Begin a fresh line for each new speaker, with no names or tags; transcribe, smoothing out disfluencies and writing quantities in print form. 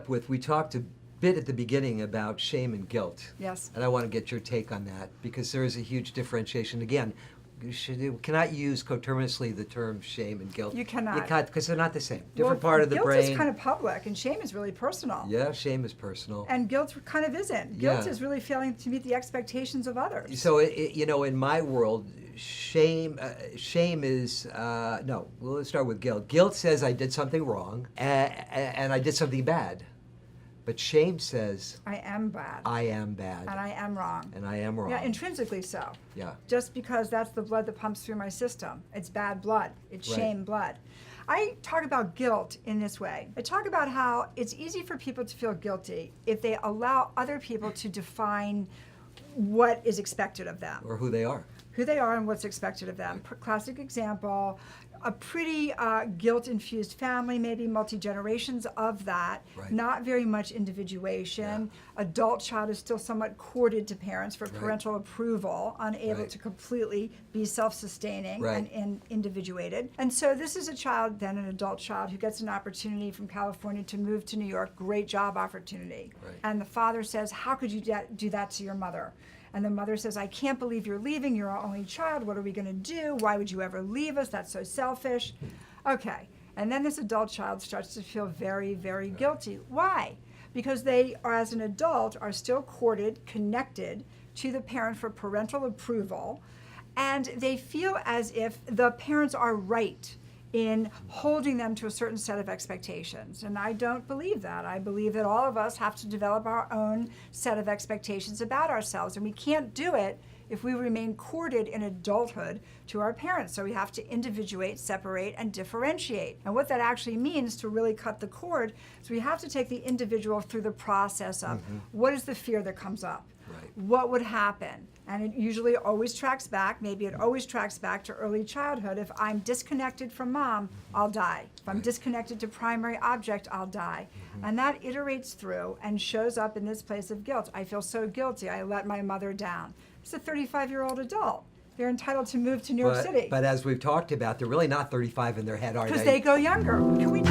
up with, we talked a bit at the beginning about shame and guilt.
Yes.
And I want to get your take on that, because there is a huge differentiation. Again, you cannot use coterminously the term shame and guilt.
You cannot.
You can't, because they're not the same. Different
Well,
part of the brain.
Guilt is kind of public, and shame is really personal.
Yeah, shame is personal.
And guilt kind of isn't. Guilt
Yeah.
is really failing to meet the expectations of others.
So, you know, in my world, shame is, no, well, let's start with guilt. Guilt says I did something wrong, and I did something bad. But shame says,
I am bad.
I am bad.
And I am wrong.
And I am wrong.
Yeah, intrinsically so.
Yeah.
Just because that's the blood that pumps through my system. It's bad blood. It's
Right.
shame blood. I talk about guilt in this way. I talk about how it's easy for people to feel guilty if they allow other people to define what is expected of them.
Or who they are.
Who they are and what's expected of them. Classic example, a pretty guilt-infused family, maybe multi-generations of that,
Right.
not very much individuation. Adult child is still somewhat courted to parents for
Right.
parental approval, unable
Right.
to completely be self-sustaining
Right.
and individuated. And so this is a child, then an adult child, who gets an opportunity from California to move to New York, great job opportunity.
Right.
And the father says, how could you do that to your mother? And the mother says, I can't believe you're leaving. You're our only child. What are we going to do? Why would you ever leave us? That's so selfish. Okay. And then this adult child starts to feel very, very guilty. Why? Because they, as an adult, are still courted, connected to the parent for parental approval. And they feel as if the parents are right in holding them to a certain set of expectations. And I don't believe that. I believe that all of us have to develop our own set of expectations about ourselves. And we can't do it if we remain courted in adulthood to our parents. So we have to individuate, separate, and differentiate. And what that actually means, to really cut the cord, is we have to take the individual through the process of what is the fear that comes up?
Right.
What would happen? And it usually always tracks back, maybe it always tracks back to early childhood. If I'm disconnected from mom, I'll die. If I'm disconnected to primary object, I'll die. And that iterates through and shows up in this place of guilt. I feel so guilty, I let my mother down. It's a 35-year-old adult. They're entitled to move to New York City.
But as we've talked about, they're really not 35 in their head, are they?
Because they go younger. Can we